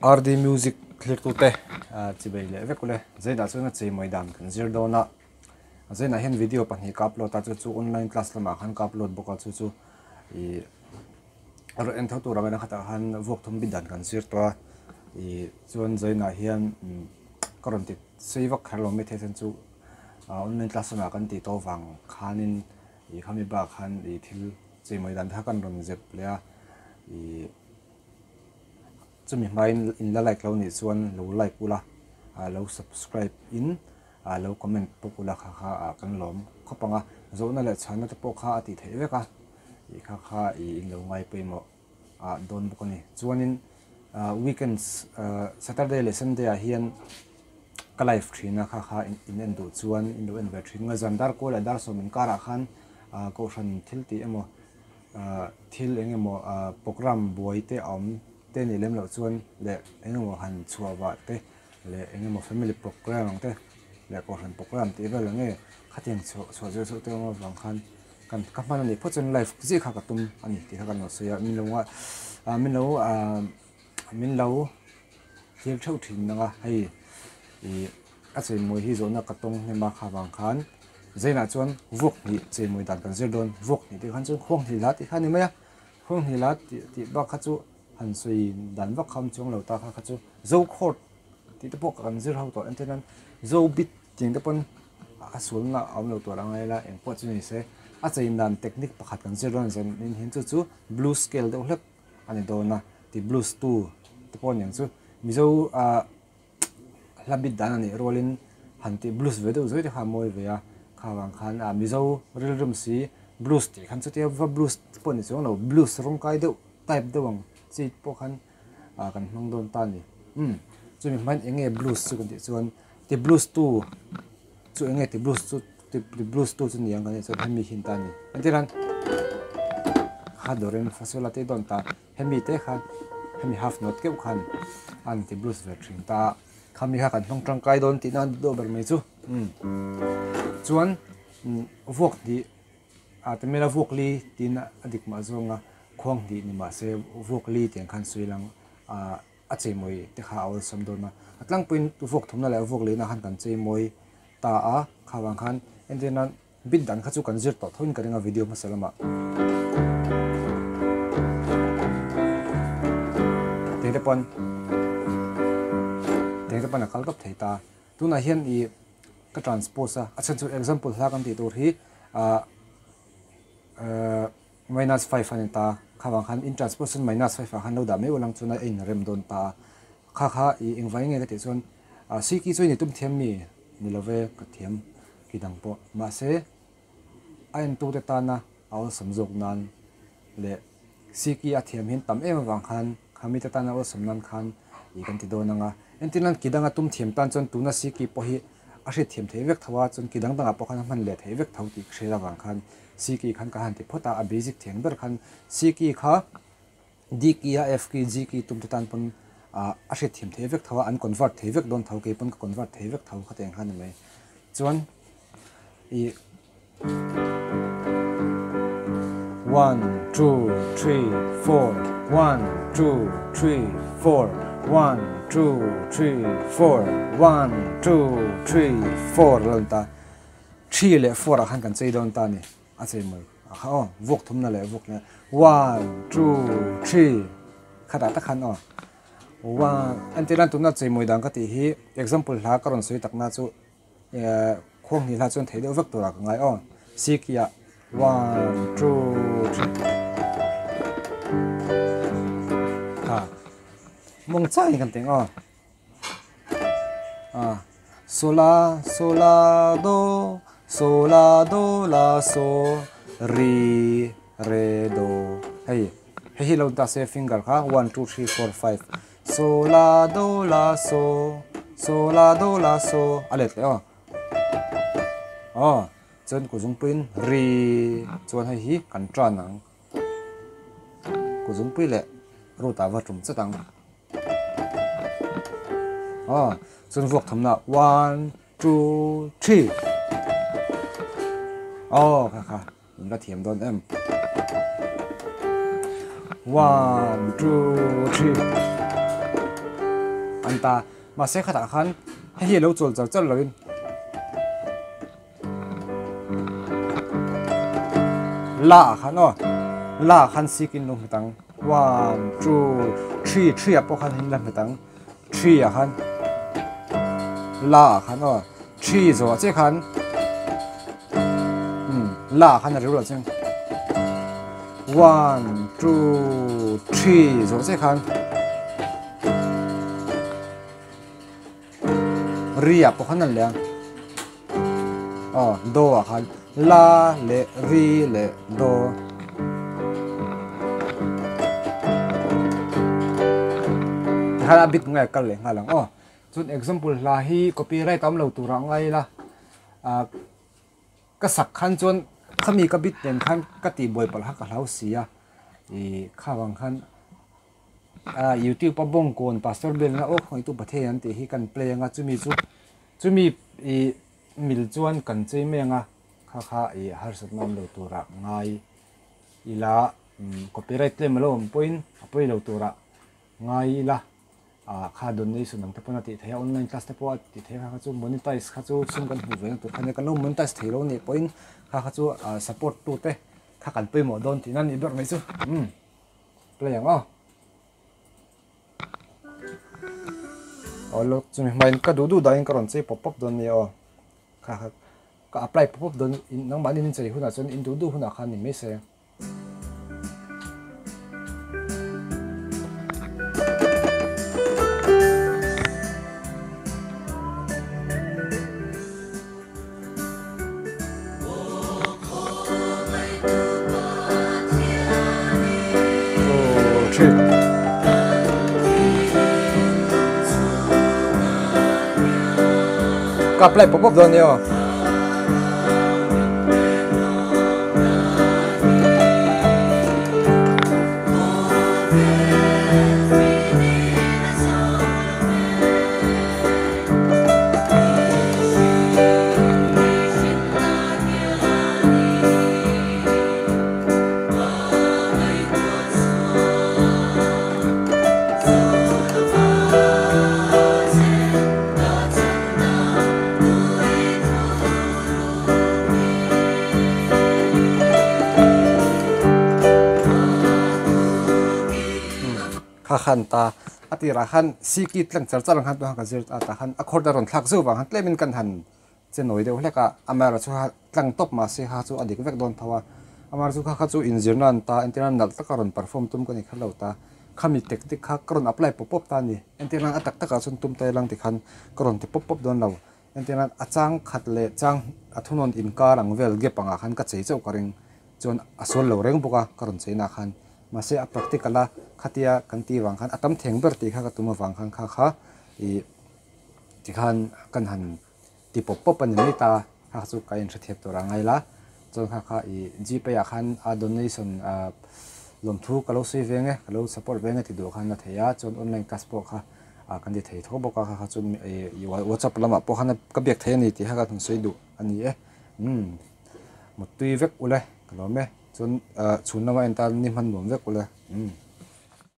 RD Music click to te chi bai le ve kule zaina chuna chei moidan kan zir dona zaina hen video pani ka upload ta chu online class lama khan ka upload boka chu I ar en tho tu ramana khata han vok thum bidan kan zir to I chuan zaina hian karonti seiwak kharlo me the chu online class lama kan ti to wang khanin I khami ba khan I thil chei moidan tha kan ron zep le I chumi mai in la like lo ni chuan lo like pula lo subscribe in lo comment pula kha kan lom khopanga zona le chana te pokha ati theveka I kha I in lo ngai peimo don bokoni chuanin weekends Saturday lesson day hian ka live thina kha in endu chuan in lo enver thin nga zandar ko la dar somin kara khan ko ran thil ti emo thil engemo program boite om te ni lem lo chuan le engemo han chuawa te le engemo family program te le ko han program te vel nge khateng chu te mo wang khan kan kaman ni phochan life ji kha ka tum ani ti kha kan no se min lo thil thau thin nga hei I a chei moi hi zona ka tong ne ma kha wang khan zaina chuan vok ni chei moi dan kan zer don vok ni ti khan chu khong hi la ti khan ni maya khong hi la ti ba kha chu han sui dan vak kham chung lo ta kha chu zo khot ti te pok kan zir hau to antenan zo bit ting te pon asul na am lo to rangai la en po chu ni se a chei nan technique pakhat kan zir ron zen in hin chu blues scale de hlep ani do na ti blues 2 te pon yang chu mizo labit dan ani rolin han ti blues ve do zoi te kha moi ve a kha wang khan mizo rilrum si blues ti khan chu te va blues pon ni chu no blues rong kai de type de wang chi po khan kan hmang don ta ni chumi man enge blues chu kan ti chuan ti blues 2 chu enge ti blues 2 chu niang kan chu hemi hin ta ni antiran kha doren fasola te don ta hemi te khan hemi half note ke khan an ti blues ver thing ta khami kha kan hmang tang kai don ti nan do ber me chu chuan vok di te mera vok li tin adik ma zonga khong di ni ma se vok li teng khan suilang a chei moi te kha awal sam don ma atlang pin tu vok thumna la vok le na han kan chei moi ta a khawang khan endena bit dan kha chu kan zir to thoin karinga video ma salama te pon kal kap theita tuna hian I ka transpose a chen chu example la kan ti tur hi -5 ani ta khawang khan in transposition -5 khan lo da me ulang chuna in rem don ta kha I engwai nge ka ti chon si ki choi ni tum thiam mi ni love ka thiam ki dang po ma se ain tu te ta na aw samjok nan le si ki a thiam hin tam em wang khan khami ta na aw samnan khan I kan ti do na nga entinan kidanga tum thiam tan chon tu na si ki po hi a hre thiam thevek thawa chon kidang danga po khan man le thevek thau ti khrela wang khan si ki khan ka han ti phota a basic theng ber khan si ki kha d ki a f ki g ki tum tan pon a hre thiam thevek thawa an convert thevek don thau ke pon ka convert thevek thau kha teng khan me chuan I 1 2 3 4 1 2 3 4 1 2 3 4 1 2 3 4 lanta 3 le 4 a khan kan chei don ta ni a chei moi vok thumna le vok na 1 2 3 khata ta khan 1 antiran tu na chei moi dang ka ti hi example la karon soi takna chu khong ni la chon thei de vak to ra ka ngai si kia 1 2 3 mong chai kan teng sola do la so ri re do hey lo ta se finger kha 1 2 3 4 5 sola do la so alet le chon ku jung pin ri chon hi kan tra nang ku jung pi le ro ta wa tum chatang chon vok thamna 1 2 3 kha in ka thiam don em 1 2 3 an ta ma se khata khan hi lo chol chal chal loin la khan o la khan sikin lo tang 1 2 3 3 apo khan hin la tang 3 a khan la khan o 3 zo che khan la khan ru lo chang 1 2 3 zo che khan ri apo khan le do a khan la le ri le do khá bit ngay kal le ngalang chun example la hi copyright am lo tura ngai la ka sak khan chon khami ka bit ten khan ka ti boy pal ha ka hlau sia i khawang khan youtube pa bong kon pastor bel na khoi tu pathe an ti hi kan play nga chumi i mil chuan kan chei me nga kha i har sat nam lo tura ngai ila copyright claim lo point apoi lo tura ngai la kha donation nang tapona ti thaya online class te po ti thaya kha chu monetize kha chu chung kan hu ve tu khane kan lo monetize thelo ni point kha chu support tu te kha kan pe mo don ti nan i ber mai chu play yang lo chumi main ka du dain karon che pop up don ni kha ka apply pop up don in nang ban in chei huna chon in du huna khan ni me se ka apply pop up don ni khan ta atira khan sikit lang charchal khan to ka zir ta khan akhorda ron thak zo wang tlemin kan han chenoi de hleka amara chu tlang top ma se ha chu adik vek don thawa amar chu kha chu injirnan ta enteran nal takaron perform tum ko ni khalo ta khami tektik kha karon apply pop ta ni enteran atak taka chun tum tai lang ti khan karon ti pop don lo enteran achang khatle chang athunon in kar ang vel ge panga khan ka chei chau karing chon asol lo reng boka karon cheina khan mase a practicala khatia kanti wang khan atam thengber ti kha ka tuma wang khan kha i ti khan kan han ti pop pop an ni ta kha chu ka in thep to rangai la chon kha i gp ya khan a donation lom thu kalo se venge kalo support venge ti do khan na theya chon online class po kha kan di thei tho boka kha chun whatsapp lama po khan ka bek the ni ti ha ka thun sei du ani mutui vek ule kalo me chun chunama ental ni man bom vek ule